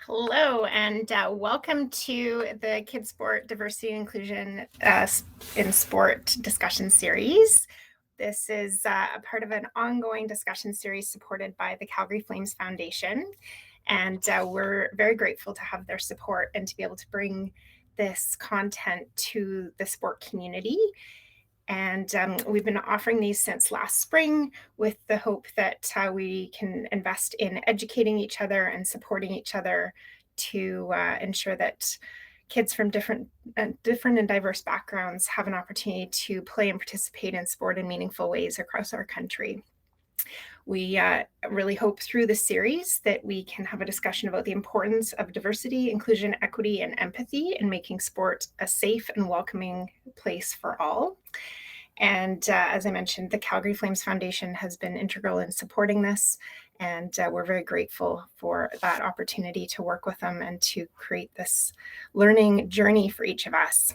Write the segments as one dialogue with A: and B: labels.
A: Hello, and welcome to the Kids Sport Diversity and Inclusion in Sport discussion series. This is a part of an ongoing discussion series supported by the Calgary Flames Foundation. And we're very grateful to have their support and to be able to bring this content to the sport community. And we've been offering these since last spring with the hope that we can invest in educating each other and supporting each other to ensure that kids from different and diverse backgrounds have an opportunity to play and participate in sport in meaningful ways across our country. We really hope through this series that we can have a discussion about the importance of diversity, inclusion, equity, and empathy in making sport a safe and welcoming place for all. And as I mentioned, the Calgary Flames Foundation has been integral in supporting this, and we're very grateful for that opportunity to work with them and to create this learning journey for each of us.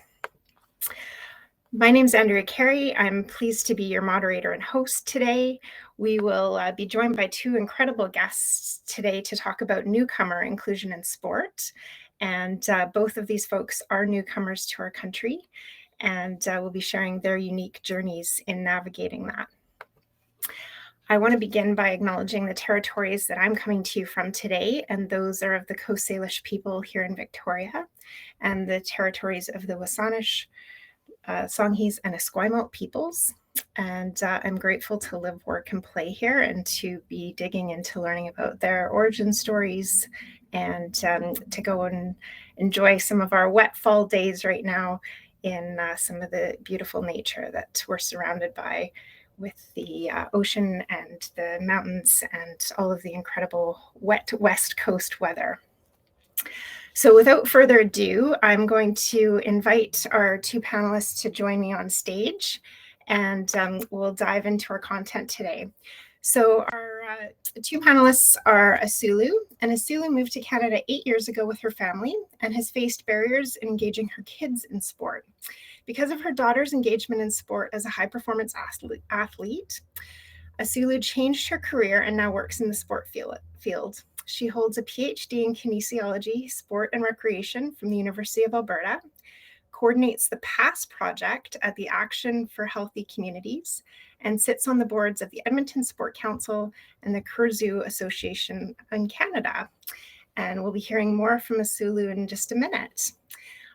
A: My name is Andrea Carey. I'm pleased to be your moderator and host today. We will be joined by two incredible guests today to talk about newcomer inclusion in sport. And both of these folks are newcomers to our country, and we'll be sharing their unique journeys in navigating that. I want to begin by acknowledging the territories that I'm coming to you from today, and those are of the Coast Salish people here in Victoria, and the territories of the Wasanich, Songhees, and Esquimalt peoples. And I'm grateful to live, work, and play here, and to be digging into learning about their origin stories, and to go and enjoy some of our wet fall days right now in some of the beautiful nature that we're surrounded by, with the ocean and the mountains and all of the incredible wet West Coast weather. So without further ado, I'm going to invite our two panelists to join me on stage, and we'll dive into our content today. So our two panelists are Asulu, and Asulu moved to Canada 8 years ago with her family and has faced barriers in engaging her kids in sport. Because of her daughter's engagement in sport as a high-performance athlete, Asulu changed her career and now works in the sport field. She holds a PhD in kinesiology, sport and recreation from the University of Alberta, coordinates the PASS project at the Action for Healthy Communities, and sits on the boards of the Edmonton Sport Council and the Kurzu Association in Canada. And we'll be hearing more from Asulu in just a minute.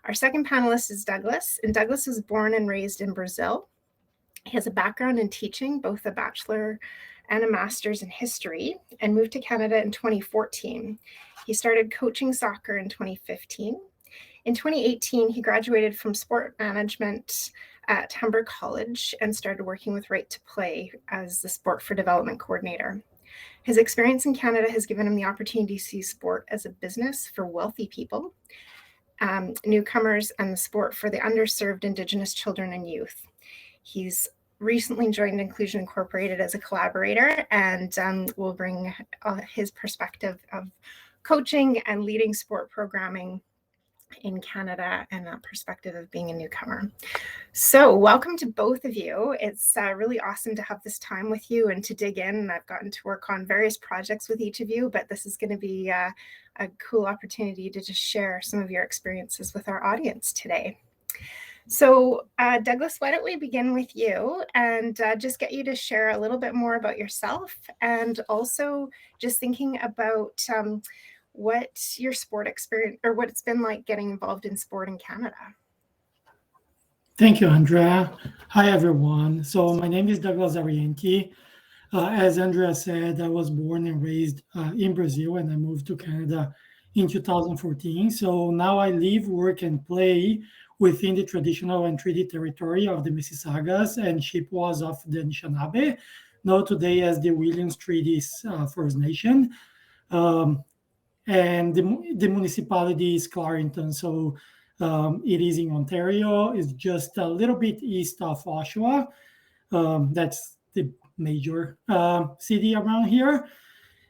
A: Our second panelist is Douglas, and Douglas was born and raised in Brazil. He has a background in teaching, both a bachelor and a master's in history, and moved to Canada in 2014. He started coaching soccer in 2015. In 2018, he graduated from sport management at Humber College and started working with Right to Play as the Sport for Development coordinator. His experience in Canada has given him the opportunity to see sport as a business for wealthy people, newcomers, and the sport for the underserved Indigenous children and youth. He's recently joined Inclusion Incorporated as a collaborator, and will bring his perspective of coaching and leading sport programming in Canada and that perspective of being a newcomer. So welcome to both of you. It's really awesome to have this time with you and to dig in. I've gotten to work on various projects with each of you, but this is going to be a cool opportunity to just share some of your experiences with our audience today. So Douglas, why don't we begin with you and just get you to share a little bit more about yourself, and also just thinking about what your sport experience, or what it's been like getting involved in sport in Canada.
B: Thank you, Andrea. Hi, everyone. So my name is Douglas Arienki. As Andrea said, I was born and raised in Brazil, and I moved to Canada in 2014. So now I live, work, and play within the traditional and treaty territory of the Mississaugas and Chippewas of the Anishinaabe, known today as the Williams Treaties First Nation. And the municipality is Clarington, so it is in Ontario. It's just a little bit east of Oshawa. That's the major city around here.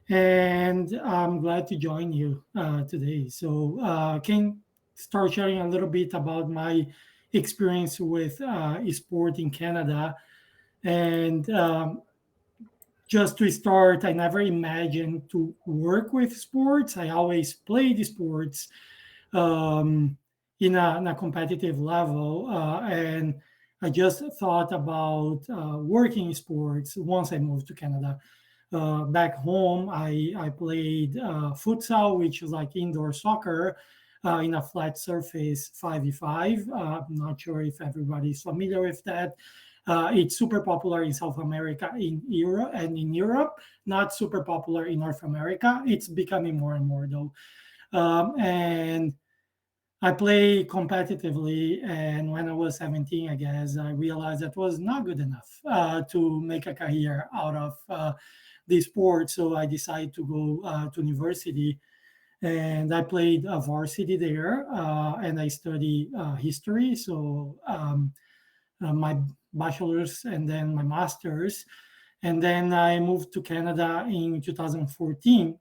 B: And I'm glad to join you today. So I can start sharing a little bit about my experience with sport in Canada. And just to start, I never imagined to work with sports. I always played sports um, in a competitive level, and I just thought about working in sports once I moved to Canada. Back home, I played futsal, which is like indoor soccer in a flat surface 5v5. I'm not sure if everybody's familiar with that. It's super popular in South America, in Europe, and in Europe, not super popular in North America. It's becoming more and more though. And I play competitively, and when I was 17, I guess I realized that was not good enough to make a career out of the sport. So I decided to go to university, and I played a varsity there, and I studied history. So my bachelor's and then my master's, and then I moved to Canada in 2014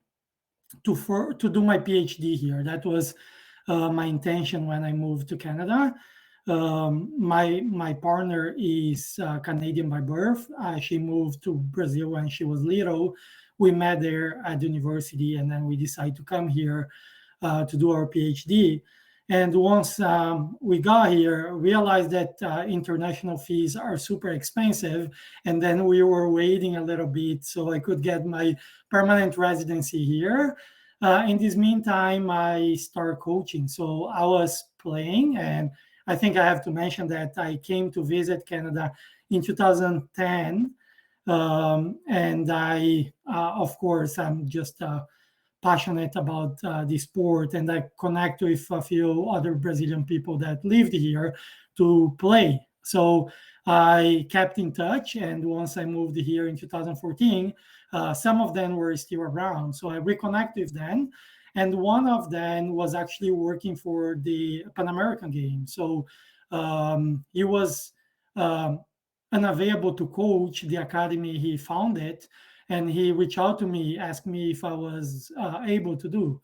B: to do my PhD here. That was my intention when I moved to Canada. My partner is Canadian by birth. She moved to Brazil when she was little. We met there at university, and then we decided to come here to do our PhD. And once we got here, realized that international fees are super expensive. And then we were waiting a little bit so I could get my permanent residency here. In this meantime, I started coaching. So I was playing, and I think I have to mention that I came to visit Canada in 2010. And of course, I'm just passionate about the sport, and I connect with a few other Brazilian people that lived here to play. So I kept in touch, and once I moved here in 2014, some of them were still around. So I reconnected with them, and one of them was actually working for the Pan American Games. So he was unavailable to coach the academy he founded, and he reached out to me, asked me if I was able to do.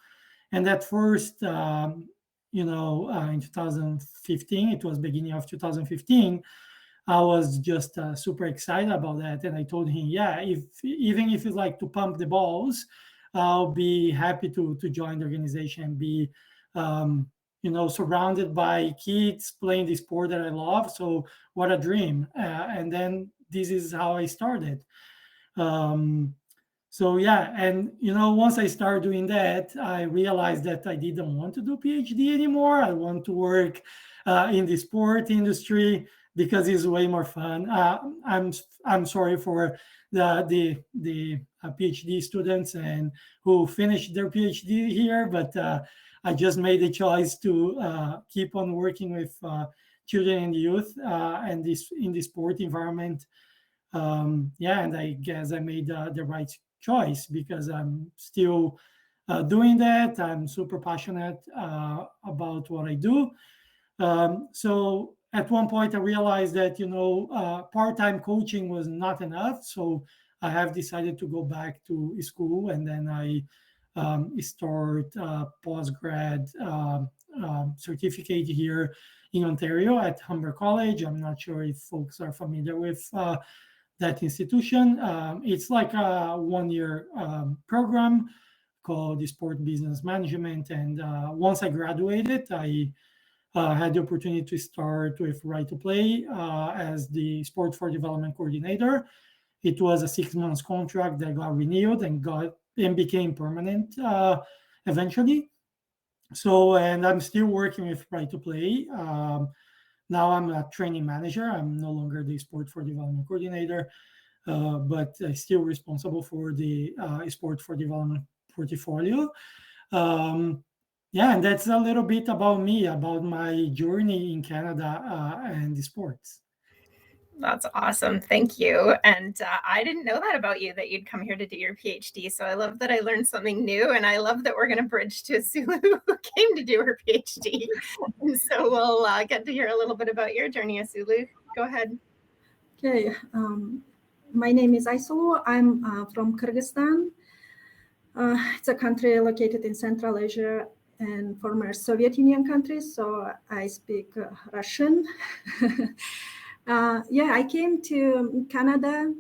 B: And at first, in 2015, it was beginning of 2015, I was just super excited about that. And I told him, yeah, even if it's like to pump the balls, I'll be happy to join the organization and be, surrounded by kids playing the sport that I love. So what a dream. And then this is how I started. Um, so yeah, and once I started doing that, I realized that I didn't want to do PhD anymore. I want to work in the sport industry because it's way more fun. I'm sorry for the PhD students and who finished their PhD here, but I just made the choice to keep on working with children and youth and this in the sport environment. And I guess I made the right choice because I'm still doing that. I'm super passionate about what I do. So at one point, I realized that part-time coaching was not enough. So I have decided to go back to school, and then I start postgrad certificate here in Ontario at Humber College. I'm not sure if folks are familiar with that institution. It's like a one-year program called the Sport Business Management. And once I graduated, I had the opportunity to start with Right to Play as the Sport for Development Coordinator. It was a 6 months contract that got renewed and became permanent eventually. So, and I'm still working with Right to Play. Now I'm a training manager. I'm no longer the Sport for Development Coordinator, but I'm still responsible for the Sport for Development portfolio. And that's a little bit about me, about my journey in Canada and the sports.
A: That's awesome. Thank you. And I didn't know that about you, that you'd come here to do your PhD. So I love that I learned something new. And I love that we're going to bridge to Sulu, who came to do her PhD. And so we'll get to hear a little bit about your journey, Sulu. Go ahead.
C: Okay. My name is Aysulu. I'm from Kyrgyzstan. It's a country located in Central Asia and former Soviet Union countries. So I speak Russian. I came to Canada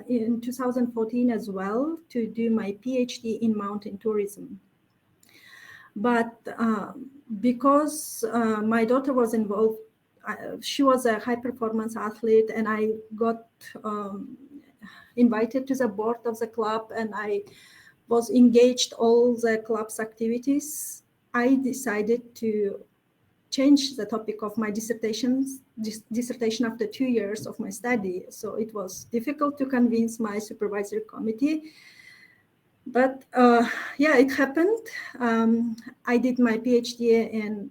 C: in 2014 as well to do my PhD in mountain tourism. But because my daughter was involved, she was a high performance athlete, and I got invited to the board of the club, and I was engaged all the club's activities. I decided to change the topic of my dissertation after 2 years of my study. So it was difficult to convince my supervisory committee. But yeah, it happened. I did my PhD in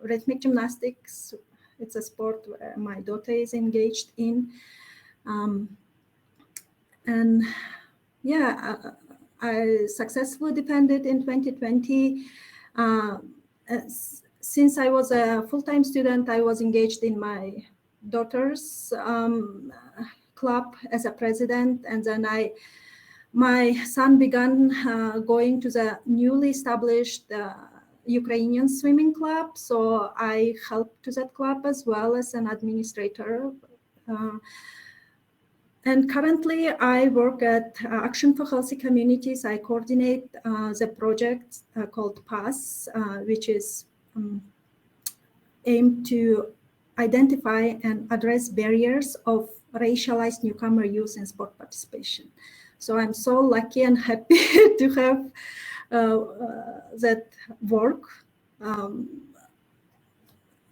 C: rhythmic gymnastics. It's a sport where my daughter is engaged in. And yeah, I successfully defended in 2020. Since I was a full-time student, I was engaged in my daughter's club as a president, and then my son began going to the newly established Ukrainian swimming club. So I helped to that club as well as an administrator. And currently I work at Action for Healthy Communities. I coordinate the project called PASS, which is aimed to identify and address barriers of racialized newcomer youth in sport participation. So I'm so lucky and happy to have that work.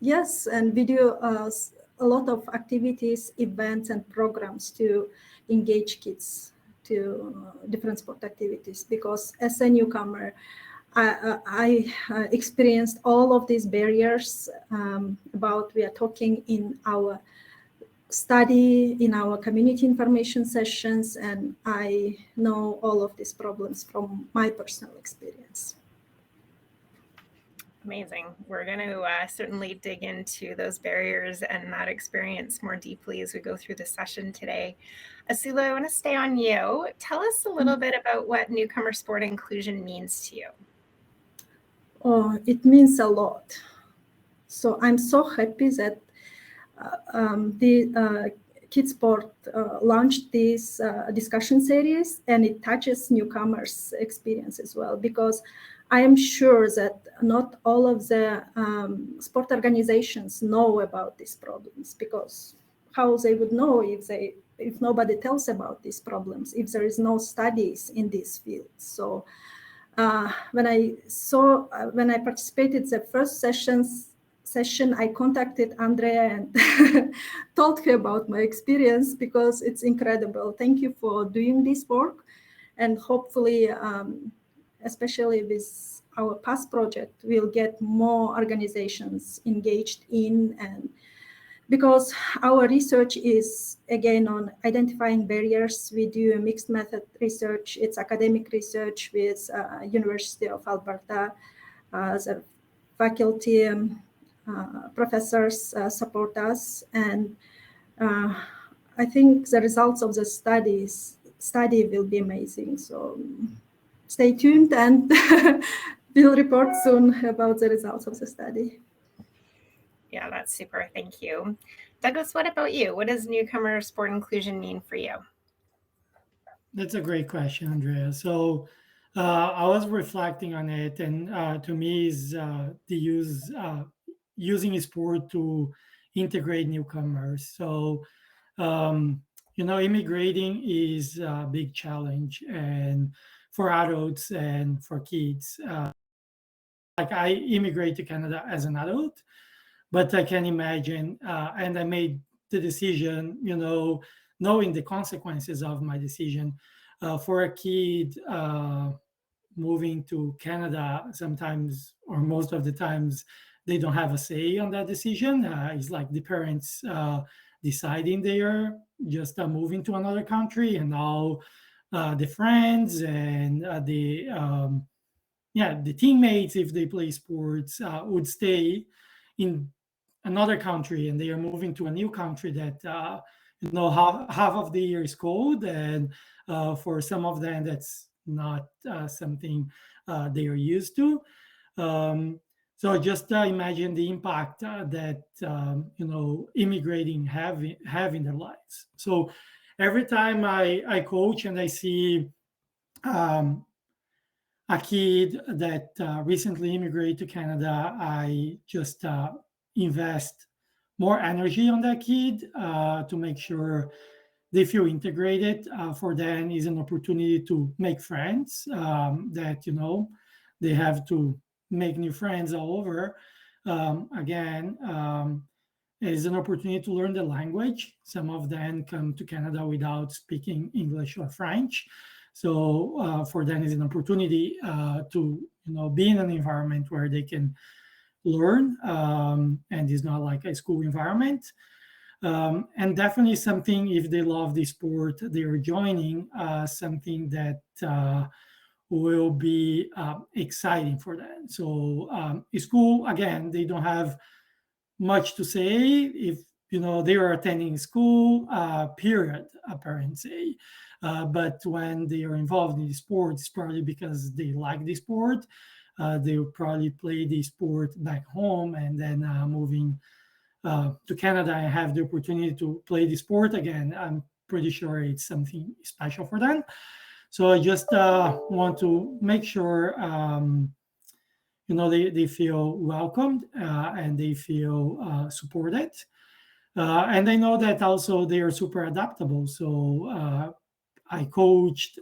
C: Yes, and we do a lot of activities, events, and programs to engage kids to different sport activities, because as a newcomer, I experienced all of these barriers we are talking in our study, in our community information sessions, and I know all of these problems from my personal experience.
A: Amazing. We're going to certainly dig into those barriers and that experience more deeply as we go through the session today. Asula, I want to stay on you. Tell us a little bit about what newcomer sport inclusion means to you.
C: Oh, it means a lot. So I'm so happy that the Kids Sport launched this discussion series, and it touches newcomers' experience as well, because I am sure that not all of the sport organizations know about these problems, because how they would know if nobody tells about these problems, if there is no studies in this field. So when I participated the first session, I contacted Andrea and told her about my experience, because it's incredible. Thank you for doing this work, and hopefully, especially with our past project, we'll get more organizations engaged in, and because our research is again on identifying barriers. We do a mixed method research. It's academic research with University of Alberta. The faculty professors support us, and I think the results of the study will be amazing. So stay tuned, and we'll report soon about the results of the study.
A: Yeah, that's super. Thank you. Douglas, what about you? What does newcomer sport inclusion mean for you?
B: That's a great question, Andrea. So I was reflecting on it, and to me, is using sport to integrate newcomers. So immigrating is a big challenge, and for adults and for kids. Like I immigrated to Canada as an adult, but I can imagine, and I made the decision, knowing the consequences of my decision. For a kid moving to Canada, sometimes or most of the times, they don't have a say on that decision. It's like the parents deciding they are just moving to another country, and all the friends and the teammates, if they play sports, would stay in another country, and they are moving to a new country that half of the year is cold, and for some of them that's not something they are used to. So just imagine the impact that immigrating have in their lives. So every time I coach and I see a kid that recently immigrated to Canada, I just invest more energy on that kid to make sure they feel integrated. For them is an opportunity to make friends that, they have to make new friends all over. Again, it is an opportunity to learn the language. Some of them come to Canada without speaking English or French. So for them is an opportunity to be in an environment where they can learn, and it's not like a school environment. And definitely something, if they love the sport they are joining, something that will be exciting for them. So school, again, they don't have much to say if they are attending school, period, a parent say. But when they are involved in the sport, it's probably because they like the sport. They will probably play the sport back home and then moving to Canada and have the opportunity to play the sport again. I'm pretty sure it's something special for them. So I just want to make sure they feel welcomed and they feel supported. And I know that also they are super adaptable. So I coached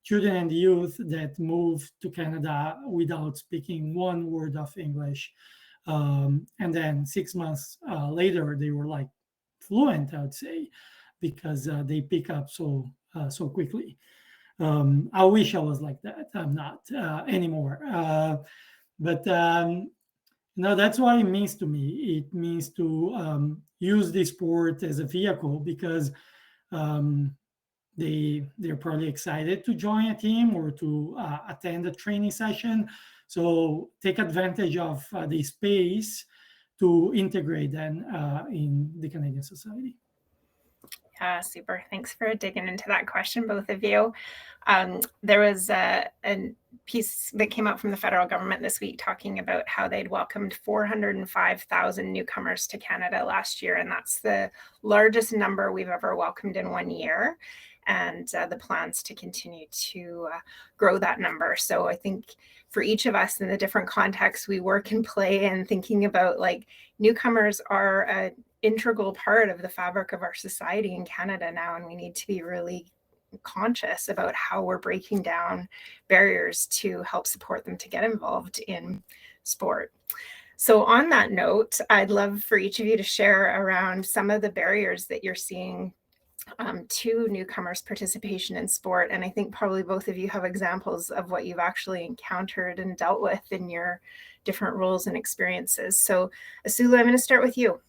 B: children and youth that moved to Canada without speaking one word of English. And then 6 months later, they were like fluent, I would say, because they pick up so quickly. I wish I was like that. I'm not anymore. But that's what it means to me. It means to use the sport as a vehicle because they're probably excited to join a team or to attend a training session. So take advantage of the space to integrate them in the Canadian society.
A: Yeah, super. Thanks for digging into that question, both of you. There was a piece that came out from the federal government this week talking about how they'd welcomed 405,000 newcomers to Canada last year, and that's the largest number we've ever welcomed in 1 year. And the plans to continue to grow that number. So I think for each of us in the different contexts we work and play and thinking about, like, newcomers are an integral part of the fabric of our society in Canada now, and we need to be really conscious about how we're breaking down barriers to help support them to get involved in sport. So on that note, I'd love for each of you to share around some of the barriers that you're seeing to newcomers' participation in sport. And I think probably both of you have examples of what you've actually encountered and dealt with in your different roles and experiences. So Asulu, I'm going to start with you.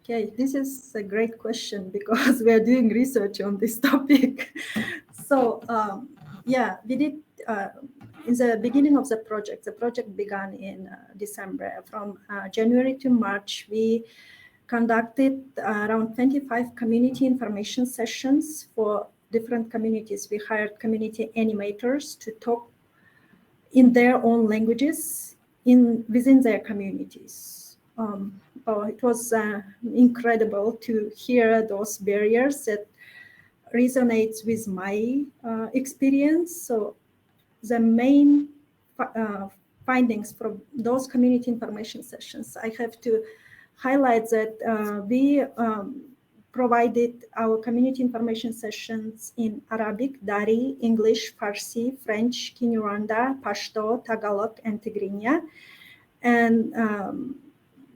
C: Okay, this is a great question because we are doing research on this topic. So we did, in the beginning of the project began in December. From January to March, we conducted around 25 community information sessions for different communities. We hired community animators to talk in their own languages within their communities. It was incredible to hear those barriers that resonates with my experience. So the main findings from those community information sessions, I have to highlight that we provided our community information sessions in Arabic, Dari, English, Farsi, French, Kinyarwanda, Pashto, Tagalog, and Tigrinya. And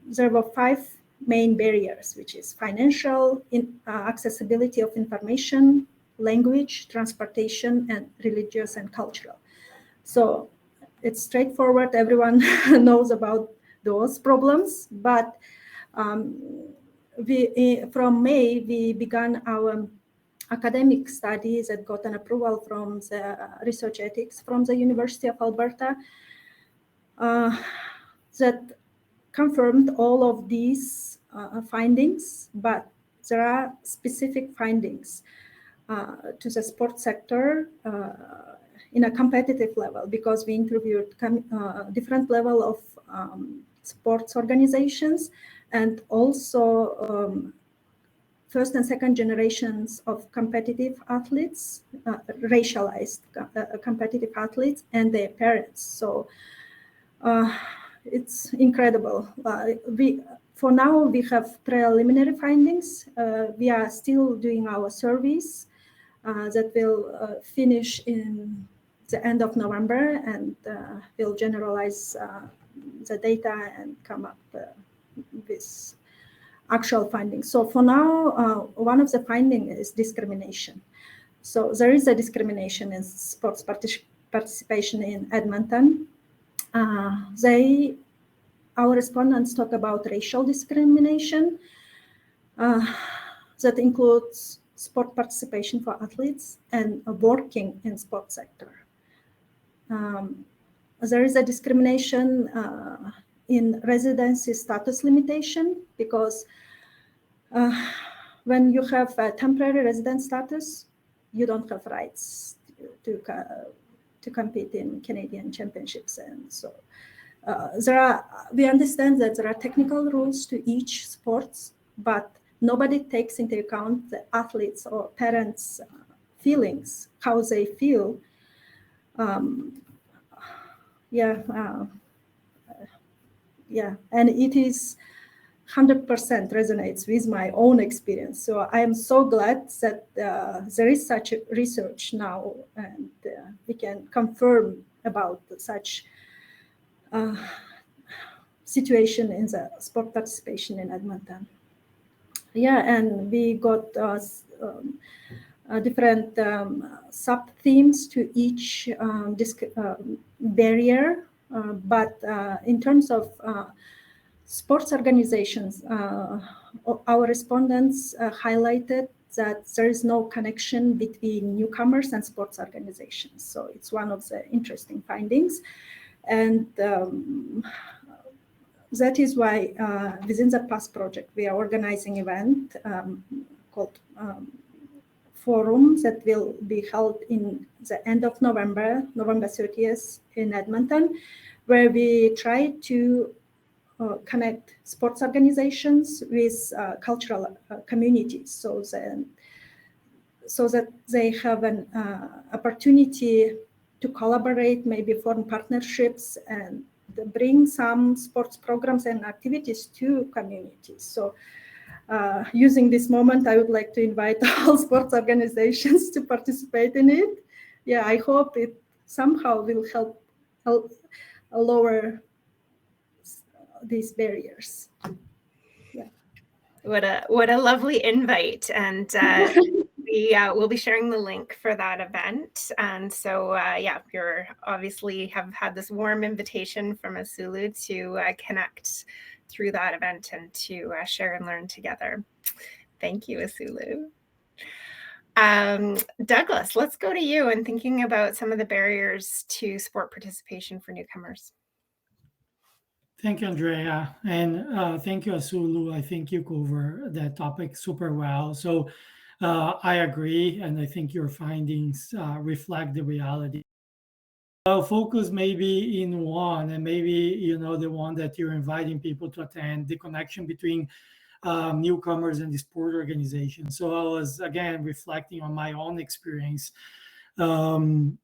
C: there were 5 main barriers, which is financial, accessibility of information, language, transportation, and religious and cultural. So it's straightforward. Everyone knows about those problems, but from May, we began our academic studies that got an approval from the research ethics from the University of Alberta that confirmed all of these findings, but there are specific findings to the sports sector in a competitive level, because we interviewed different level of sports organizations and also first and second generations of competitive athletes, racialized competitive athletes, and their parents. So it's incredible. For now, we have preliminary findings. We are still doing our surveys that will finish in the end of November, and we'll generalize the data and come up with actual findings. So for now, one of the findings is discrimination. So there is a discrimination in sports participation in Edmonton. Our respondents talk about racial discrimination that includes sport participation for athletes and working in sport sector. There is a discrimination in residency status limitation because when you have a temporary resident status, you don't have rights to compete in Canadian championships. And so we understand that there are technical rules to each sports, but nobody takes into account the athletes or parents' feelings, how they feel. And it is 100% resonates with my own experience. So I am so glad that there is such research now, and we can confirm about such situation in the sport participation in Edmonton. And we got different sub-themes to each barrier, but in terms of sports organizations, our respondents highlighted that there is no connection between newcomers and sports organizations. So it's one of the interesting findings. And that is why within the PASS project, we are organizing an event called Forum that will be held in the end of November 30th in Edmonton, where we try to connect sports organizations with cultural communities so that they have an opportunity to collaborate, maybe form partnerships and bring some sports programs and activities to communities. So using this moment, I would like to invite all sports organizations to participate in it. I hope it somehow will help lower these barriers.
A: What a lovely invite, and we'll be sharing the link for that event. And so you're obviously have had this warm invitation from Asulu to connect through that event and to share and learn together. Thank you, Asulu. Douglas, let's go to you and thinking about some of the barriers to sport participation for newcomers.
B: Thank you, Andrea, and thank you, Asulu. I think you cover that topic super well. So I agree, and I think your findings reflect the reality. I'll focus maybe in one, and maybe the one that you're inviting people to attend, the connection between newcomers and the sport organization. So I was again reflecting on my own experience. I'm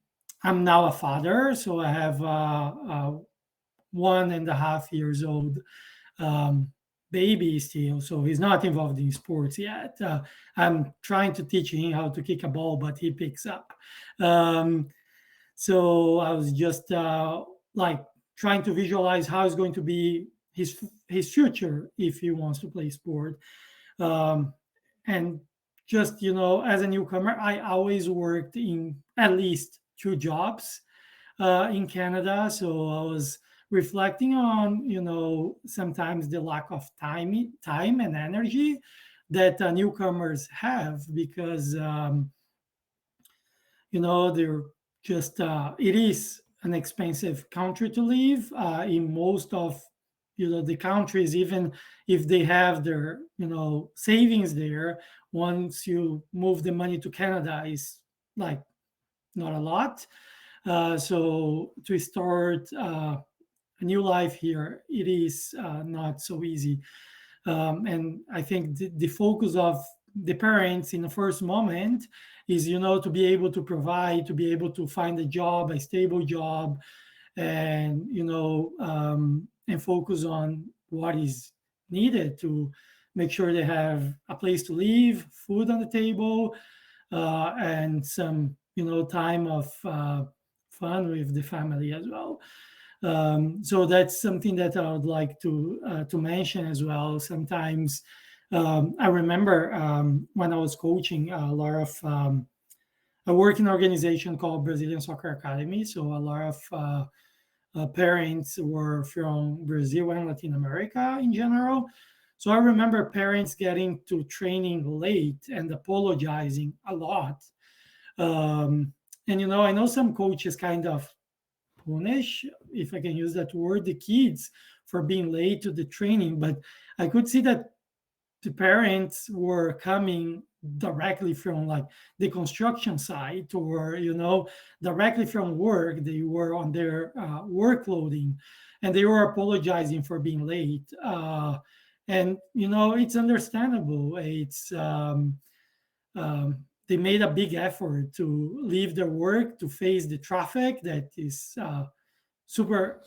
B: now a father, so I have 1.5 years old baby still, so he's not involved in sports yet. I'm trying to teach him how to kick a ball, but he picks up. So I was just like trying to visualize how it's going to be his future if he wants to play sport. And just as a newcomer, I always worked in at least 2 jobs in Canada. So I was reflecting on sometimes the lack of time and energy that newcomers have, because they're just it is an expensive country to live in most of the countries. Even if they have their savings there, once you move the money to Canada, is like not a lot. So to start a new life here, it is not so easy. And I think the focus of the parents in the first moment is, to be able to provide, to be able to find a job, a stable job, and, and focus on what is needed to make sure they have a place to live, food on the table, and some, time of fun with the family as well. So that's something that I would like to mention as well. Sometimes I remember when I was coaching a lot of I work in an organization called Brazilian Soccer Academy. So a lot of parents were from Brazil and Latin America in general. So I remember parents getting to training late and apologizing a lot. And I know some coaches kind of punish, if I can use that word, the kids for being late to the training, but I could see that the parents were coming directly from like the construction site, or directly from work. They were on their work clothing, and they were apologizing for being late. And it's understandable. They made a big effort to leave their work to face the traffic that is super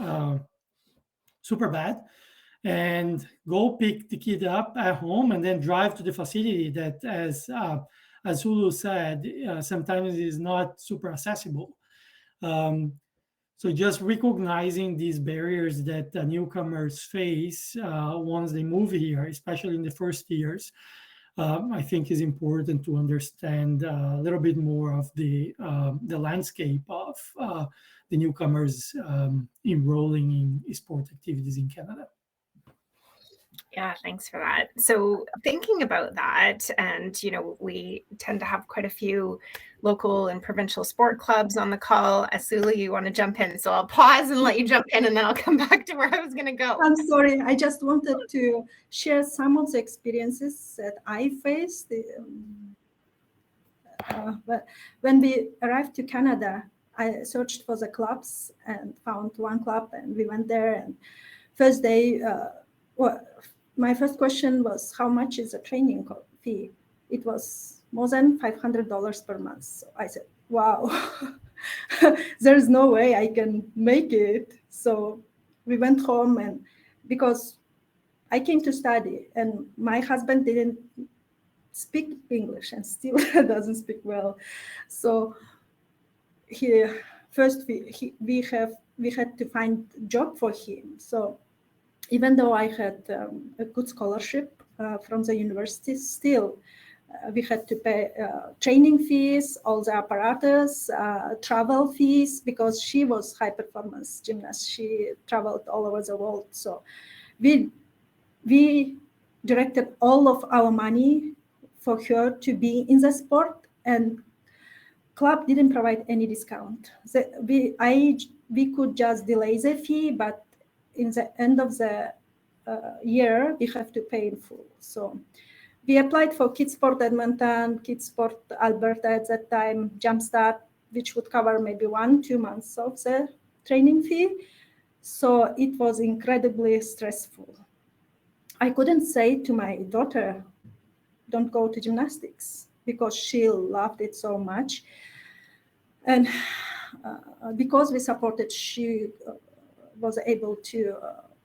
B: super bad, and go pick the kid up at home and then drive to the facility that, as Hulu said, sometimes is not super accessible. Um, so just recognizing these barriers that the newcomers face once they move here, especially in the first years, I think is important to understand a little bit more of the landscape of the newcomers enrolling in sport activities in Canada.
A: Yeah, thanks for that. So thinking about that, and we tend to have quite a few local and provincial sport clubs on the call. Asuli, you want to jump in? So I'll pause and let you jump in, and then I'll come back to where I was going to go.
C: I'm sorry. I just wanted to share some of the experiences that I faced. But when we arrived to Canada, I searched for the clubs and found one club, and we went there. And first day, my first question was, how much is the training fee? It was more than $500 per month. So I said, wow, there's no way I can make it. So we went home, and because I came to study, and my husband didn't speak English and still doesn't speak well. So we had to find a job for him. So even though I had a good scholarship from the university, still we had to pay training fees, all the apparatus, travel fees, because she was high performance gymnast. She traveled all over the world. So we directed all of our money for her to be in the sport, and club didn't provide any discount. We could just delay the fee, but in the end of the year, we have to pay in full. So we applied for Kids Sport Edmonton, Kids Sport Alberta at that time, Jumpstart, which would cover maybe 1-2 months of the training fee. So it was incredibly stressful. I couldn't say to my daughter, don't go to gymnastics, because she loved it so much. And because we supported, she was able to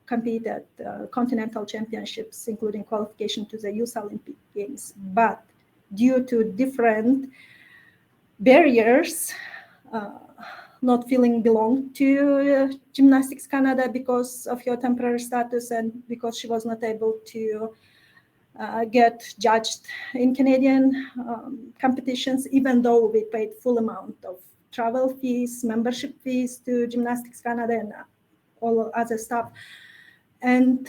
C: compete at continental championships, including qualification to the Youth Olympic Games. But due to different barriers, not feeling belong to Gymnastics Canada because of her temporary status, and because she was not able to get judged in Canadian competitions, even though we paid full amount of travel fees, membership fees to Gymnastics Canada, and all other stuff. And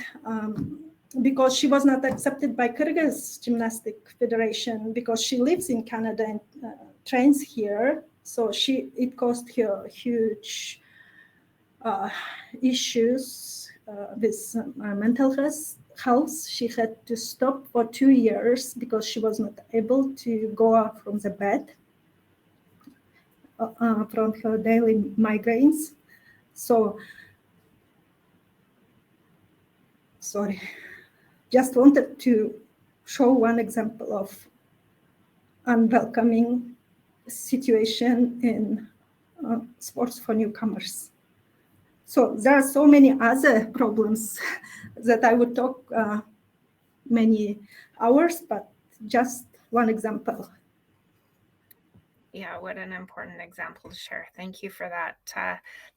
C: because she was not accepted by Kyrgyz Gymnastic Federation, because she lives in Canada and trains here, so it caused her huge issues with mental health. She had to stop for 2 years because she was not able to go out from the bed from her daily migraines. So, sorry, just wanted to show one example of unwelcoming situation in sports for newcomers. So there are so many other problems that I would talk many hours, but just one example.
A: Yeah, what an important example to share. Thank you for that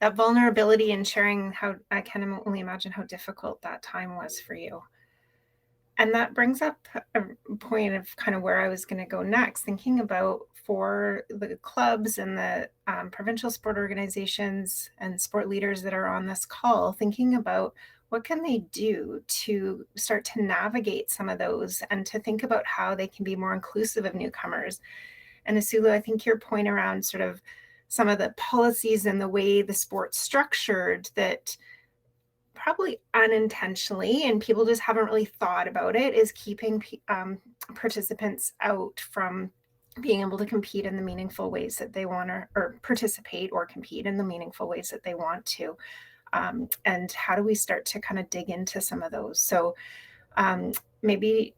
A: that vulnerability and sharing. How I can only imagine how difficult that time was for you. And that brings up a point of kind of where I was going to go next, thinking about for the clubs and the provincial sport organizations and sport leaders that are on this call, thinking about what can they do to start to navigate some of those and to think about how they can be more inclusive of newcomers. And Asulu, I think your point around sort of some of the policies and the way the sport's structured that probably unintentionally, and people just haven't really thought about it, is keeping participants out from being able to compete in the meaningful ways that they want to, or participate or compete in the meaningful ways that they want to. And how do we start to kind of dig into some of those? So maybe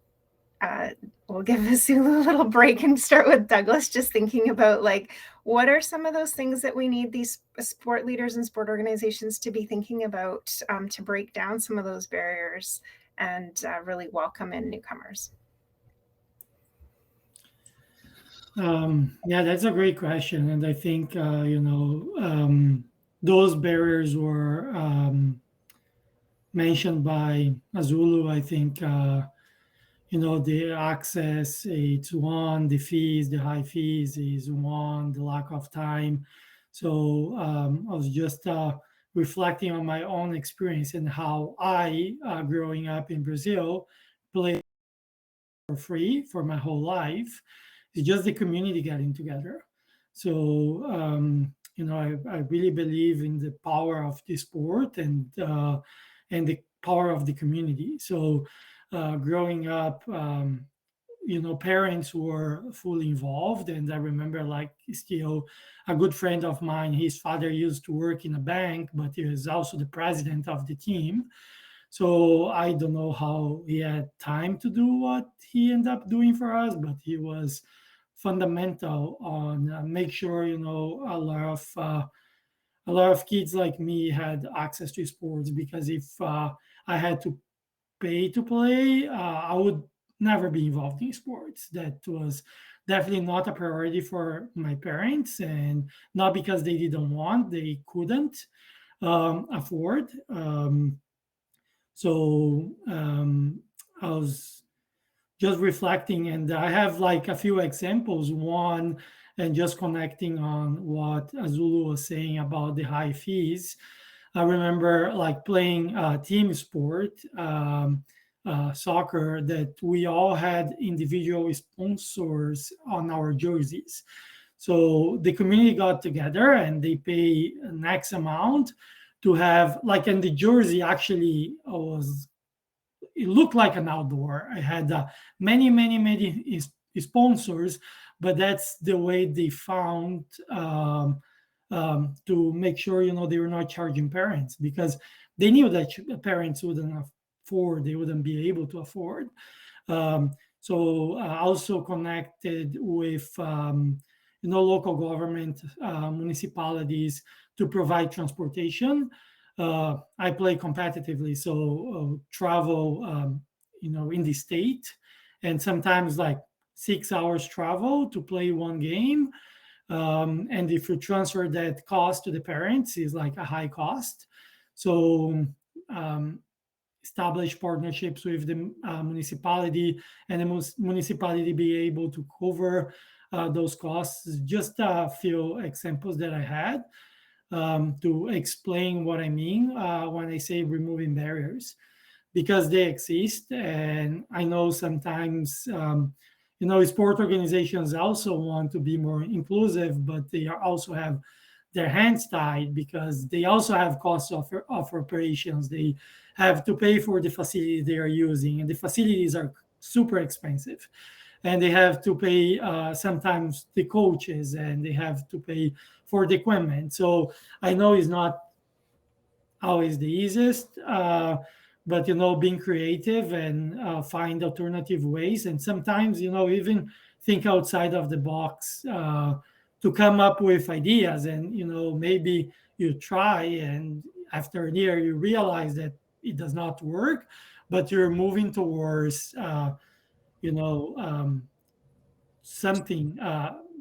A: we'll give Asulu a little break and start with Douglas, just thinking about like, what are some of those things that we need these sport leaders and sport organizations to be thinking about to break down some of those barriers and really welcome in newcomers?
B: Yeah, that's a great question. And I think, those barriers were mentioned by Azulu. I think, the access, it's one, the fees, the high fees is one, the lack of time. So I was just reflecting on my own experience and how I, growing up in Brazil, played for free for my whole life. It's just the community getting together. So, I really believe in the power of the sport and the power of the community. So, growing up, parents were fully involved. And I remember, like, still a good friend of mine, his father used to work in a bank, but he was also the president of the team. So I don't know how he had time to do what he ended up doing for us, but he was fundamental on make sure a lot of kids like me had access to sports, because if I had to pay to play, I would never be involved in sports. That was definitely not a priority for my parents, and not because they didn't want, they couldn't afford. So I was just reflecting, and I have like a few examples. One, and just connecting on what Azulu was saying about the high fees. I remember like playing team sport, soccer, that we all had individual sponsors on our jerseys. So the community got together and they pay an X amount to have like, and the jersey actually was, it looked like an outdoor. I had many sponsors, but that's the way they found to make sure they were not charging parents, because they knew that parents wouldn't afford, they wouldn't be able to afford. So also connected with local government, municipalities, to provide transportation. I play competitively, so travel, in the state, and sometimes like 6 hours travel to play one game. And if you transfer that cost to the parents, is like a high cost. So establish partnerships with the municipality, and the municipality be able to cover those costs. Just a few examples that I had to explain what I mean when I say removing barriers, because they exist. And I know sometimes, sport organizations also want to be more inclusive, but they also have their hands tied, because they also have costs of operations. They have to pay for the facility they are using, and the facilities are super expensive. And they have to pay sometimes the coaches, and they have to pay for the equipment. So I know it's not always the easiest, but being creative and find alternative ways, and sometimes even think outside of the box, to come up with ideas. And maybe you try, and after a year you realize that it does not work, but you're moving towards something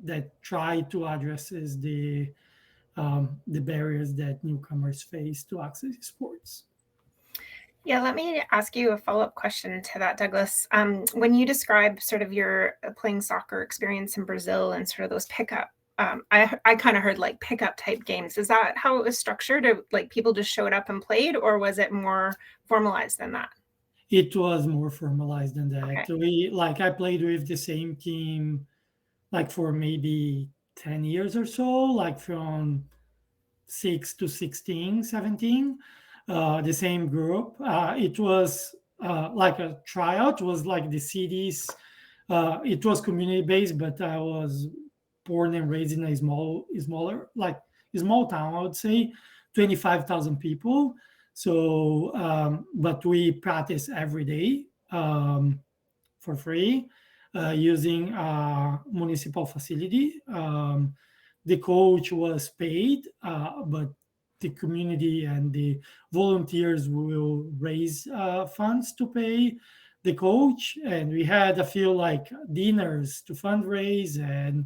B: that try to addresses the barriers that newcomers face to access sports.
A: Yeah, let me ask you a follow-up question to that, Douglas. When you describe sort of your playing soccer experience in Brazil and sort of those pickup, I kind of heard like pickup type games. Is that how it was structured? Or like people just showed up and played, or was it more formalized than that?
B: It was more formalized than that.
A: Okay.
B: I played with the same team like for maybe 10 years or so, like from 6 to 16, 17, the same group. It was like a tryout. It was like the cities. It was community based, but I was born and raised in a small town, I would say, 25,000 people. So, but we practice every day for free using a municipal facility. The coach was paid, but the community and the volunteers will raise funds to pay the coach. And we had a few like dinners to fundraise and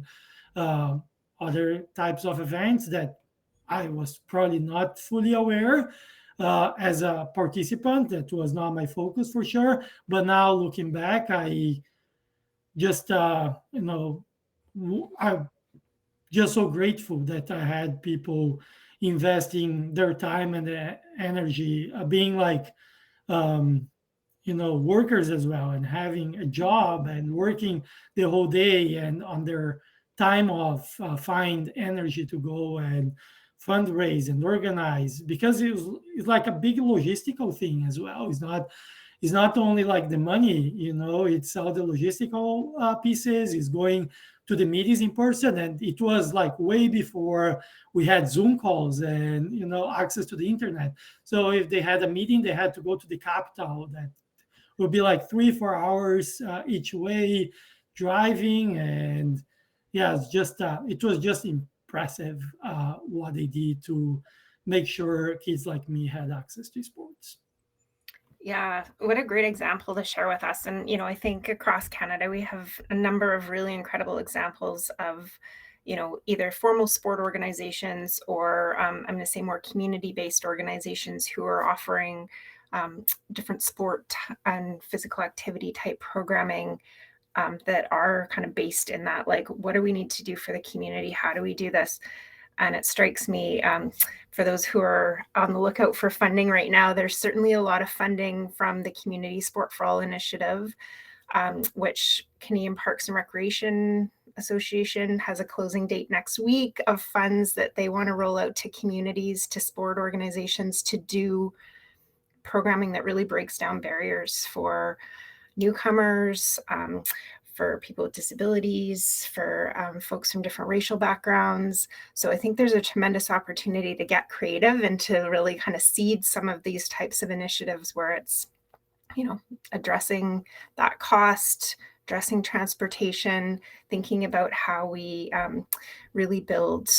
B: uh, other types of events that I was probably not fully aware as a participant. That was not my focus for sure. But now looking back, I just I'm just so grateful that I had people investing their time and their energy, being like um, workers as well, and having a job and working the whole day, and on their time off find energy to go and fundraise and organize, because it's like a big logistical thing as well. It's not only like the money, it's all the logistical pieces. It's going to the meetings in person, and it was like way before we had Zoom calls and access to the internet. So if they had a meeting, they had to go to the capital. That would be like 3-4 hours each way driving. And yeah, it was just impressive what they did to make sure kids like me had access to sports.
A: Yeah, what a great example to share with us. And, I think across Canada, we have a number of really incredible examples of, either formal sport organizations or I'm going to say more community-based organizations who are offering different sport and physical activity type programming that are kind of based in that, like, what do we need to do for the community? How do we do this? And it strikes me, for those who are on the lookout for funding right now, there's certainly a lot of funding from the Community Sport for All initiative, which Canadian Parks and Recreation Association has a closing date next week of funds that they want to roll out to communities, to sport organizations, to do programming that really breaks down barriers for newcomers, for people with disabilities, for folks from different racial backgrounds. So I think there's a tremendous opportunity to get creative and to really kind of seed some of these types of initiatives where it's, addressing that cost, addressing transportation, thinking about how we really build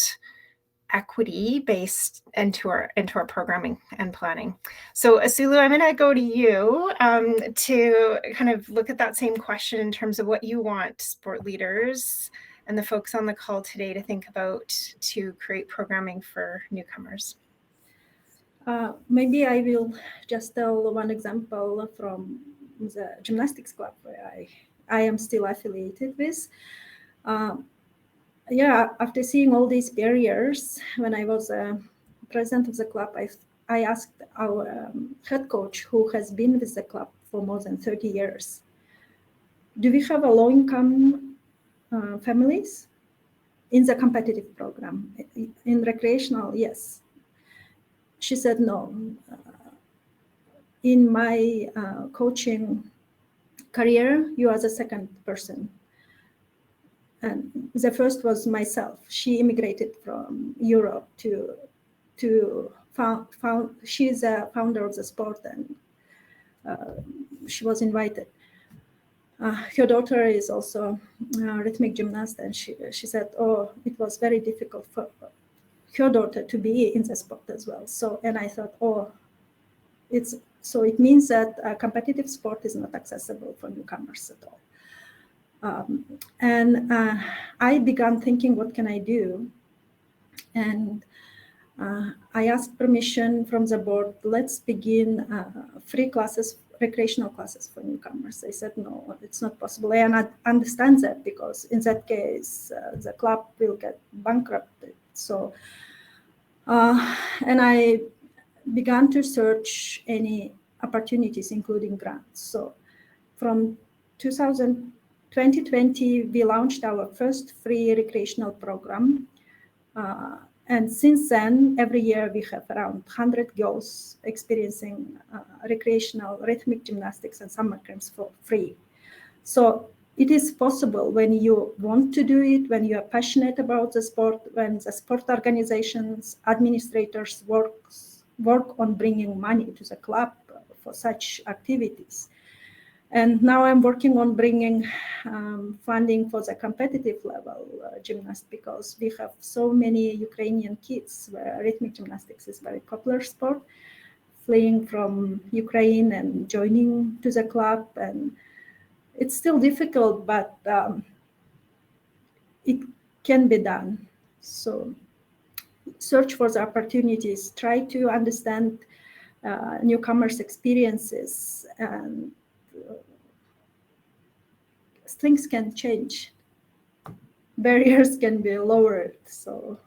A: equity based into our programming and planning. So Asulu, I'm going to go to you to kind of look at that same question in terms of what you want sport leaders and the folks on the call today to think about to create programming for newcomers.
C: Maybe I will just tell one example from the gymnastics club where I am still affiliated with. After seeing all these barriers, when I was president of the club, I asked our head coach, who has been with the club for more than 30 years, do we have a low-income families in the competitive program? In recreational, yes. She said, no. In my coaching career, you are the second person. And the first was myself. She immigrated from Europe to found. She's a founder of the sport, and she was invited. her daughter is also a rhythmic gymnast, and she said, oh, it was very difficult for her daughter to be in the sport as well. So, and I thought, oh, it means that competitive sport is not accessible for newcomers at all. And I began thinking, what can I do? And I asked permission from the board, let's begin free classes, recreational classes for newcomers. They said, no, it's not possible. And I understand that, because in that case, the club will get bankrupted. So, and I began to search any opportunities, including grants. So from 2020, we launched our first free recreational program. And since then, every year we have around 100 girls experiencing recreational rhythmic gymnastics and summer camps for free. So it is possible when you want to do it, when you are passionate about the sport, when the sport organizations, administrators work on bringing money to the club for such activities. And now I'm working on bringing funding for the competitive level gymnast, because we have so many Ukrainian kids where rhythmic gymnastics is very popular sport, fleeing from Ukraine and joining to the club. And it's still difficult, but it can be done. So search for the opportunities, try to understand newcomers' experiences, and things can change. Barriers can be lowered. So,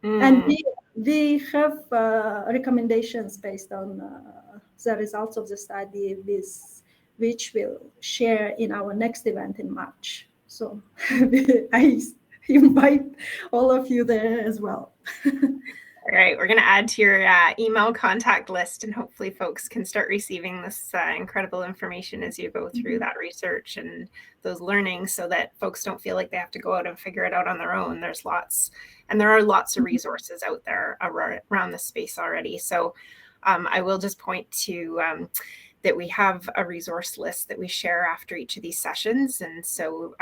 C: and we have recommendations based on the results of the study, which we'll share in our next event in March. So I invite all of you there as well.
A: All right, we're going to add to your email contact list, and hopefully folks can start receiving this incredible information as you go through that research and those learnings, so that folks don't feel like they have to go out and figure it out on their own. There are lots of resources out there around the space already. So I will just point to that we have a resource list that we share after each of these sessions. And so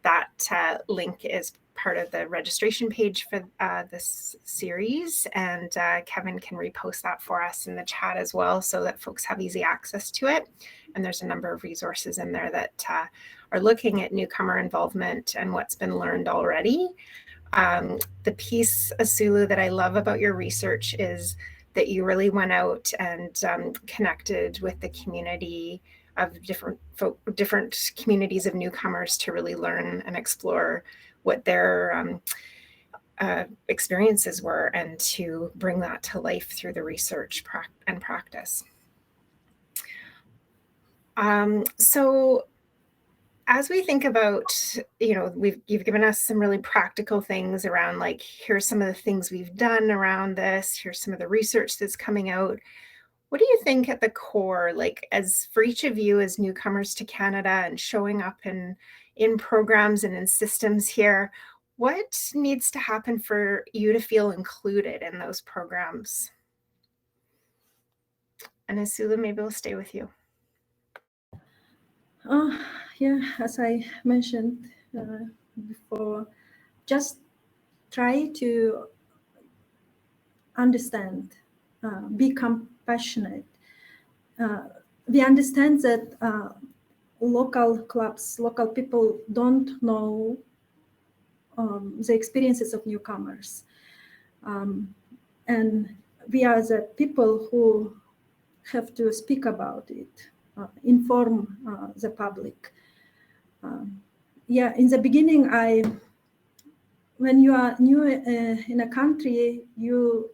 A: that link is part of the registration page for this series, and Kevin can repost that for us in the chat as well, so that folks have easy access to it. And there's a number of resources in there that are looking at newcomer involvement and what's been learned already. The piece, Asulu, that I love about your research is that you really went out and connected with the community of different communities of newcomers to really learn and explore what their experiences were, and to bring that to life through the research and practice. So as we think about, you've given us some really practical things around, like, here's some of the things we've done around this, here's some of the research that's coming out. What do you think at the core, like, as for each of you as newcomers to Canada and showing up in programs and in systems here, what needs to happen for you to feel included in those programs? And Asulu, maybe we'll stay with you.
C: Yeah, as I mentioned before, just try to understand, be compassionate. We understand that local clubs, local people don't know the experiences of newcomers. And we are the people who have to speak about it, inform the public. In the beginning, when you are new in a country, you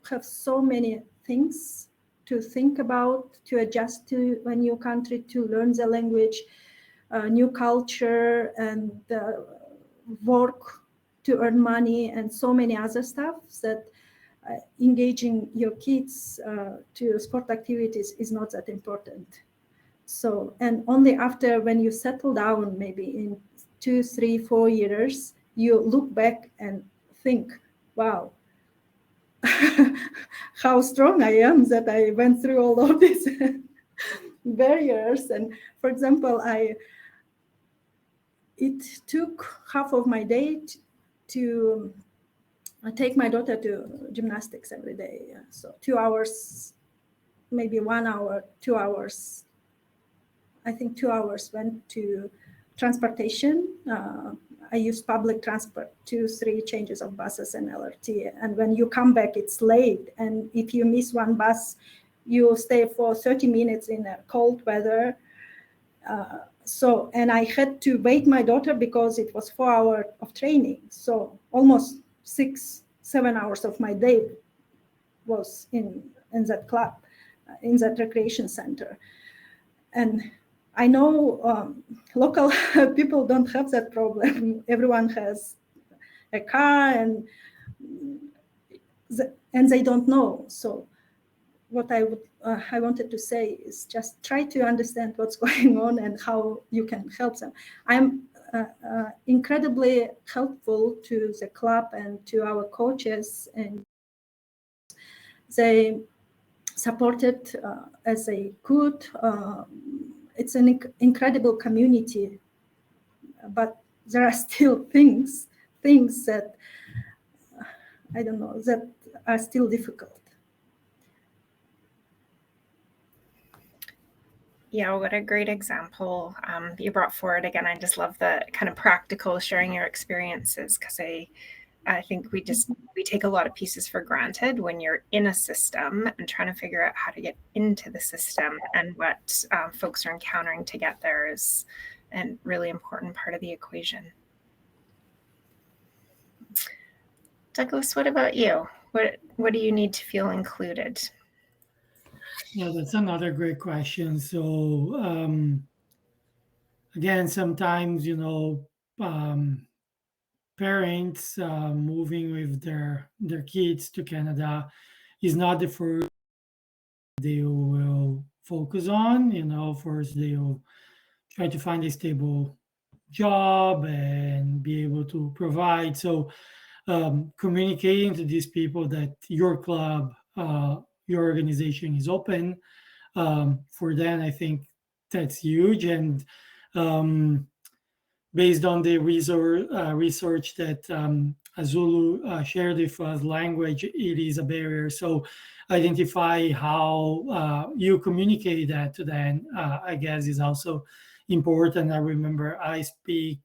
C: have so many things to think about, to adjust to a new country, to learn the language, new culture, and work to earn money, and so many other stuff that engaging your kids to sport activities is not that important. So, and only after, when you settle down, maybe in 2, 3, 4 years, you look back and think, wow, how strong I am that I went through all of this. barriers. And for example, it took half of my day to take my daughter to gymnastics every day. So 2 hours, maybe 1 hour, 2 hours. I think 2 hours went to transportation. I used public transport, 2-3 changes of buses and LRT. And when you come back, it's late. And if you miss one bus, you stay for 30 minutes in a cold weather. And I had to wait my daughter because it was 4 hours of training. So almost 6-7 hours of my day was in that club, in that recreation center. And I know local people don't have that problem. Everyone has a car and they don't know. So what I wanted to say is just try to understand what's going on and how you can help them. I'm incredibly helpful to the club and to our coaches, and they supported as they could. It's an incredible community, but there are still things that I don't know, that are still difficult.
A: Yeah, what a great example you brought forward. Again, I just love the kind of practical sharing your experiences, because I think we take a lot of pieces for granted when you're in a system and trying to figure out how to get into the system, and what folks are encountering to get there is a really important part of the equation. Douglas, what about you? What do you need to feel included?
B: Yeah, that's another great question. So again, sometimes, parents moving with their kids to Canada is not the first they will focus on. First they will try to find a stable job and be able to provide. So communicating to these people that your club, your organization is open for them, I think that's huge. And based on the research that Azulu shared with us, language, it is a barrier. So identify how you communicate that to them, I guess, is also important. I remember I speak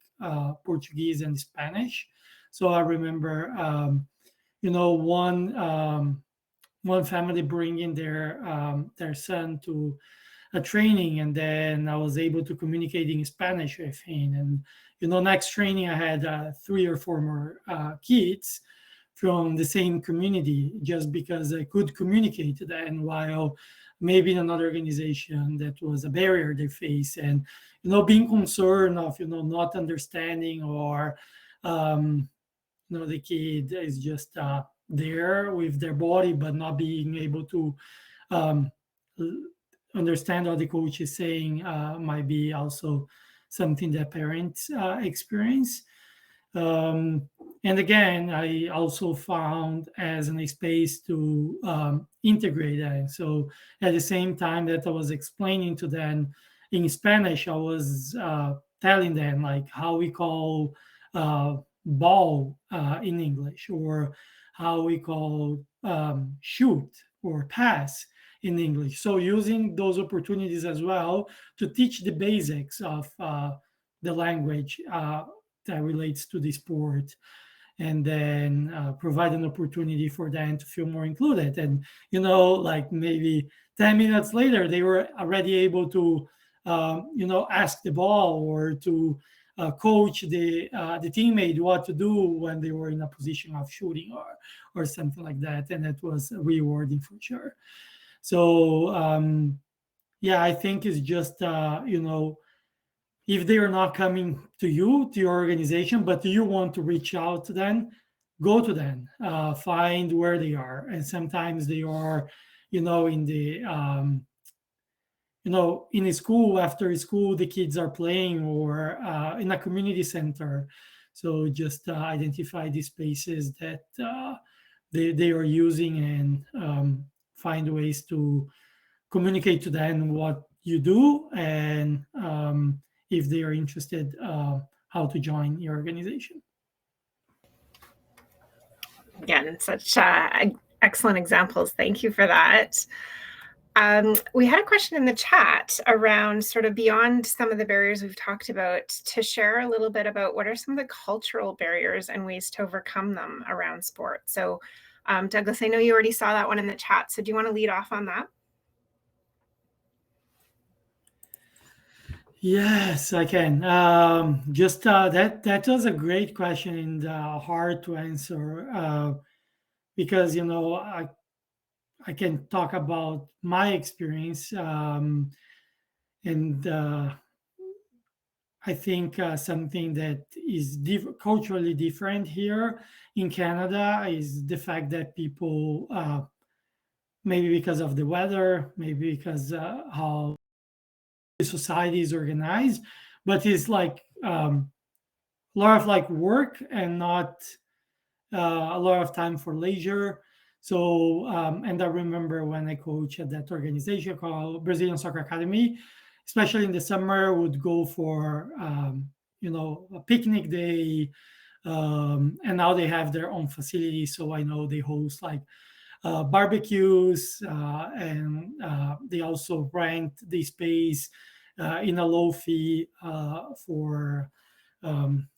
B: Portuguese and Spanish. So I remember, one family bringing their son to a training, and then I was able to communicate in Spanish with him. And next training I had 3 or 4 more kids from the same community, just because I could communicate to them, while maybe in another organization that was a barrier they face. And being concerned of not understanding, or the kid is just there with their body but not being able to um, understand what the coach is saying, might be also something that parents experience. And again, I also found as a space to integrate that. So at the same time that I was explaining to them in Spanish, I was telling them like how we call ball in English, or how we call shoot or pass in English. So using those opportunities as well to teach the basics of the language that relates to the sport, and then provide an opportunity for them to feel more included. And like maybe 10 minutes later, they were already able to ask the ball, or to coach the teammate what to do when they were in a position of shooting, or something like that. And that was rewarding for sure. So yeah, I think it's just if they are not coming to you, to your organization, but you want to reach out to them, go to them, find where they are. And sometimes they are in the in a school, after school the kids are playing, or in a community center. So just identify the spaces that they are using, and find ways to communicate to them what you do, and if they are interested, how to join your organization.
A: Again, such excellent examples. Thank you for that. We had a question in the chat around sort of beyond some of the barriers we've talked about, to share a little bit about what are some of the cultural barriers and ways to overcome them around sport. So Douglas, I know you already saw that one in the chat, so do you want to lead off on that?
B: Yes, I can. Just that was a great question and hard to answer, because I can talk about my experience, and I think something that is culturally different here in Canada is the fact that people, maybe because of the weather, maybe because how the society is organized, but it's like a lot of like work and not a lot of time for leisure. So, and I remember when I coached at that organization called Brazilian Soccer Academy, especially in the summer, would go for a picnic day, and now they have their own facility. So I know they host like barbecues, and they also rent the space in a low fee for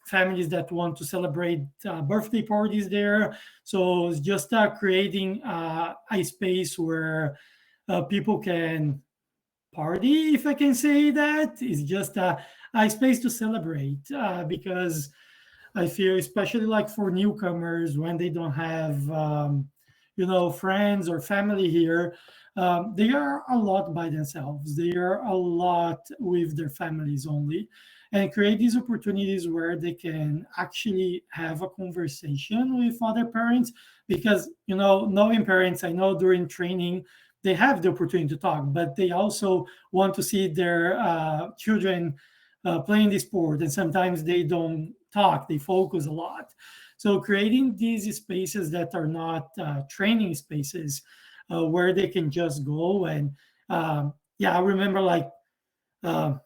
B: families that want to celebrate birthday parties there. So it's just creating a space where people can party, if I can say that. It's just a space to celebrate, because I feel, especially like for newcomers, when they don't have, friends or family here, they are a lot by themselves. They are a lot with their families only, and create these opportunities where they can actually have a conversation with other parents. Because, knowing parents, I know during training, they have the opportunity to talk, but they also want to see their children playing the sport, and sometimes they don't talk, they focus a lot. So creating these spaces that are not training spaces, where they can just go and I remember like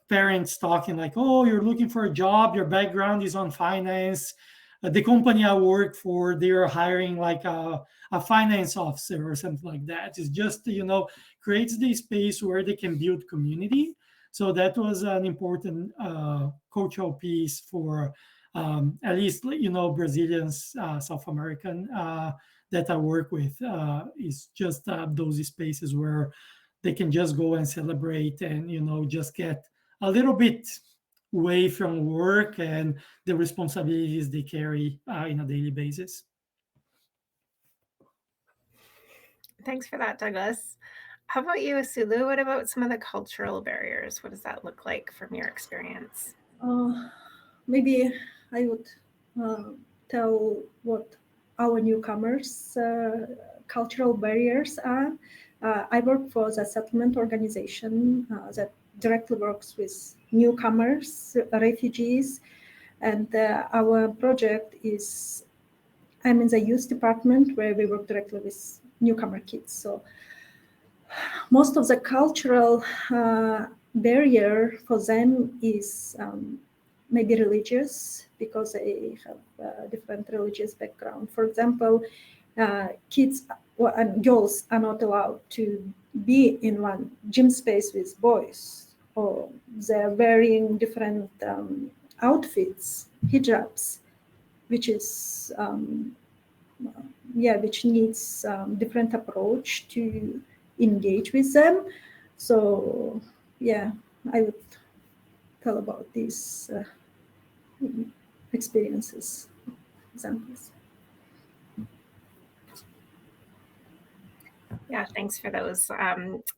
B: parents talking like, oh, you're looking for a job, your background is on finance, the company I work for, they're hiring like a finance officer or something like that. It's just creates the space where they can build community. So that was an important cultural piece for at least Brazilians, South American that I work with, is just those spaces where they can just go and celebrate and just get a little bit away from work and the responsibilities they carry in a daily basis.
A: Thanks for that, Douglas. How about you, Asulu? What about some of the cultural barriers? What does that look like from your experience?
C: Maybe I would tell what our newcomers' cultural barriers are. I work for the settlement organization that directly works with newcomers, refugees, and our project is, I'm in the youth department where we work directly with newcomer kids. So most of the cultural barrier for them is maybe religious, because they have different religious background. For example, kids and girls are not allowed to be in one gym space with boys, or they're wearing different outfits, hijabs, which is which needs different approach to engage with them. So I would tell about these experiences, examples.
A: Yeah, thanks for those.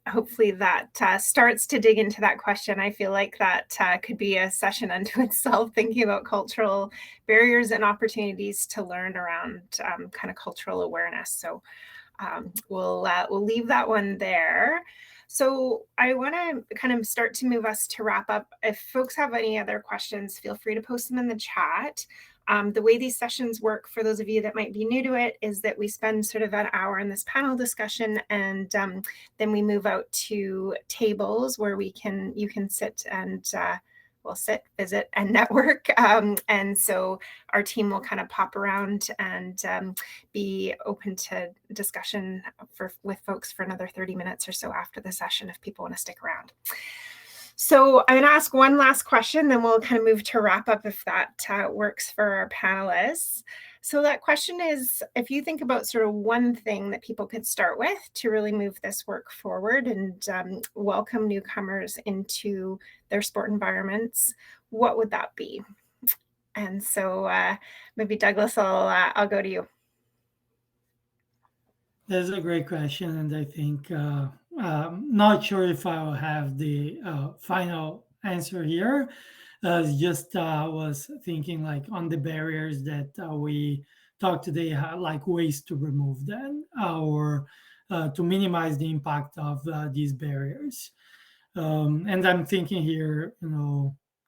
A: Hopefully that starts to dig into that question. I feel like that could be a session unto itself, thinking about cultural barriers and opportunities to learn around kind of cultural awareness. So we'll leave that one there. So I want to kind of start to move us to wrap up. If folks have any other questions, feel free to post them in the chat. The way these sessions work, for those of you that might be new to it, is that we spend sort of an hour in this panel discussion, and then we move out to tables where you can sit and sit, visit, and network. And so our team will kind of pop around and be open to discussion with folks for another 30 minutes or so after the session if people want to stick around. So I'm going to ask one last question, then we'll kind of move to wrap up if that works for our panelists. So that question is, if you think about sort of one thing that people could start with to really move this work forward and welcome newcomers into their sport environments, what would that be? And so maybe Douglas, I'll go to you.
B: That's a great question, and I think not sure if I'll have the final answer here. Just was thinking like on the barriers that we talked today, like ways to remove them or to minimize the impact of these barriers. And I'm thinking here,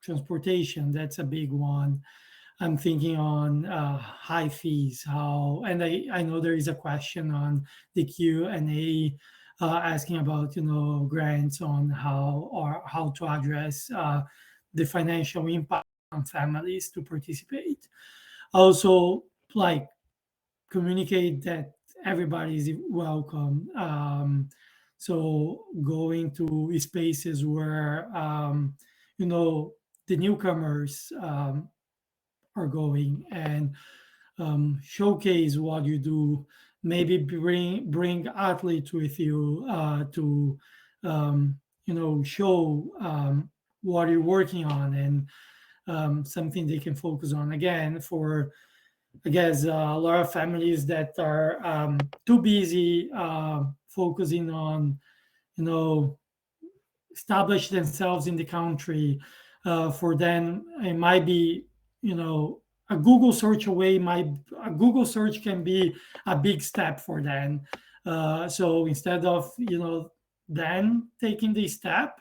B: transportation, that's a big one. I'm thinking on high fees, and I know there is a question on the Q&A asking about, grants on how to address the financial impact on families to participate. Also, like communicate that everybody is welcome. So going to spaces where, the newcomers are going and showcase what you do. Maybe bring athletes with you to show what you're working on and something they can focus on. Again, for I guess a lot of families that are too busy focusing on establish themselves in the country. For them, it might be a Google search away. A Google search can be a big step for them. So instead of then taking the step,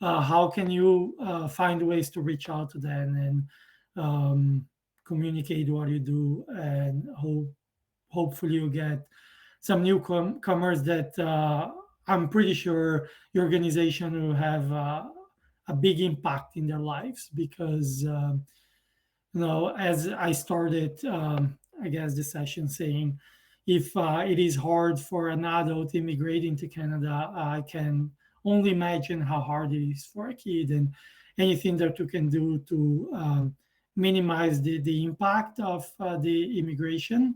B: how can you find ways to reach out to them and communicate what you do, and hopefully you get some newcomers that I'm pretty sure your organization will have a big impact in their lives because as I started I guess the session saying, if it is hard for an adult immigrating to Canada, I can only imagine how hard it is for a kid, and anything that you can do to minimize the impact of the immigration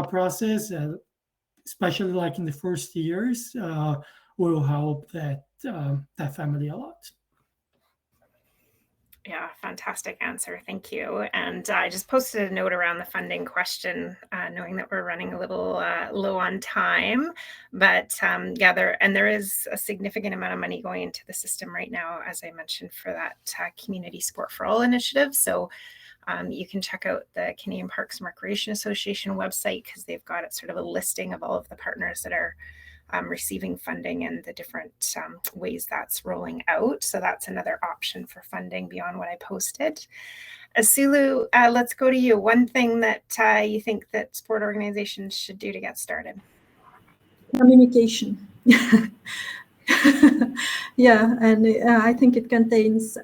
B: process, especially like in the first years, will help that family a lot.
A: Yeah, fantastic answer. Thank you. And I just posted a note around the funding question, knowing that we're running a little low on time. But there is a significant amount of money going into the system right now, as I mentioned, for that Community Sport for All initiative. So you can check out the Canadian Parks and Recreation Association website because they've got sort of a listing of all of the partners that are receiving funding and the different ways that's rolling out. So that's another option for funding beyond what I posted. Asulu, let's go to you. One thing that you think that sport organizations should do to get started?
C: Communication. Yeah, and I think it contains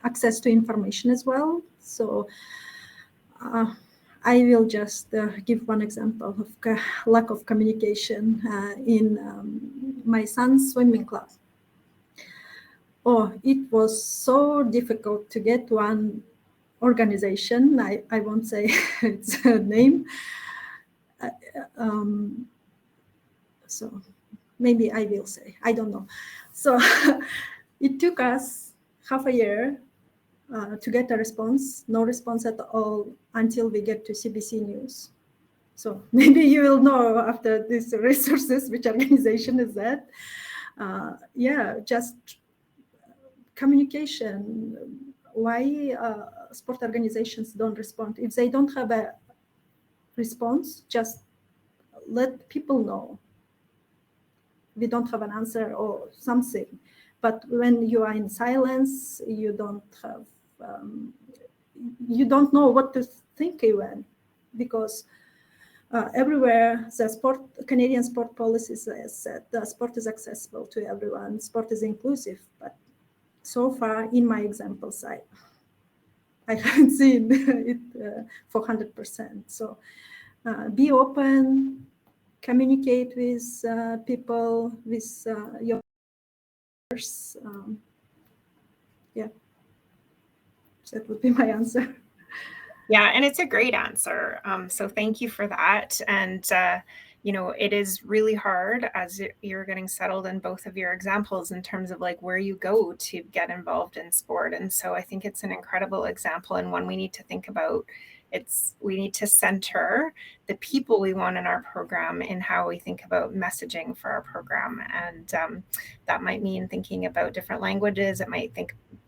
C: access to information as well. So I will just give one example of lack of communication in my son's swimming club. Oh, it was so difficult to get one organization. I won't say its name. So maybe I will say, I don't know. So it took us half a year to get a response, no response at all until we get to CBC News. So maybe you will know after these resources which organization is that. Just communication. Why sport organizations don't respond? If they don't have a response, just let people know. We don't have an answer or something. But when you are in silence, you don't have you don't know what to think even, because everywhere the Canadian sport policy says that the sport is accessible to everyone, sport is inclusive, but so far in my examples, I haven't seen it for 100%. So be open, communicate with people, with your peers. Yeah, that would be my answer.
A: Yeah, and it's a great answer. So thank you for that. And, you know, it is really hard as you're getting settled in both of your examples in terms of like where you go to get involved in sport. And so I think it's an incredible example and one we need to think about. We need to center the people we want in our program in how we think about messaging for our program. And that might mean thinking about different languages. It might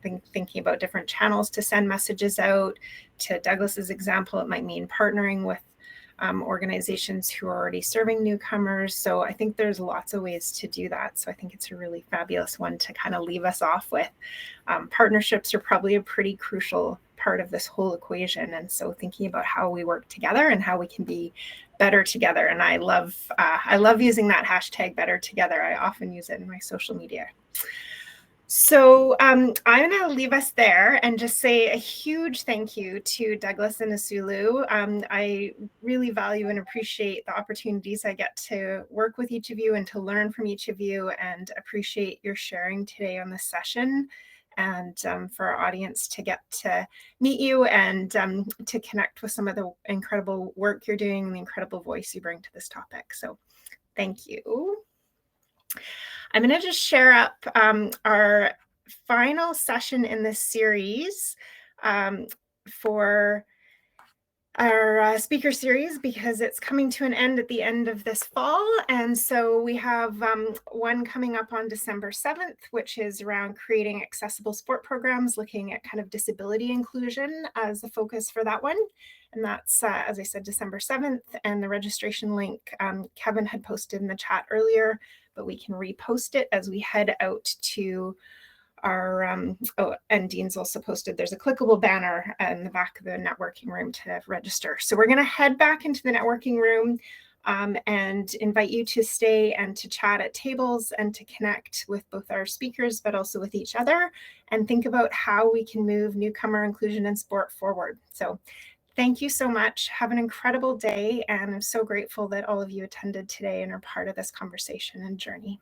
A: thinking about different channels to send messages out. To Douglas's example, it might mean partnering with organizations who are already serving newcomers. So I think there's lots of ways to do that. So I think it's a really fabulous one to kind of leave us off with. Partnerships are probably a pretty crucial part of this whole equation. And so thinking about how we work together and how we can be better together. And I love using that hashtag better together. I often use it in my social media. So I'm going to leave us there and just say a huge thank you to Douglas and Asulu. I really value and appreciate the opportunities I get to work with each of you and to learn from each of you, and appreciate your sharing today on this session, and for our audience to get to meet you and to connect with some of the incredible work you're doing and the incredible voice you bring to this topic. So thank you. I'm going to just share up our final session in this series for our speaker series, because it's coming to an end at the end of this fall. And so we have one coming up on December 7th, which is around creating accessible sport programs, looking at kind of disability inclusion as the focus for that one. And that's, as I said, December 7th. And the registration link Kevin had posted in the chat earlier, but we can repost it as we head out to our, and Dean's also posted, there's a clickable banner in the back of the networking room to register. So we're going to head back into the networking room and invite you to stay and to chat at tables and to connect with both our speakers, but also with each other, and think about how we can move newcomer inclusion in sport forward. So thank you so much. Have an incredible day. And I'm so grateful that all of you attended today and are part of this conversation and journey.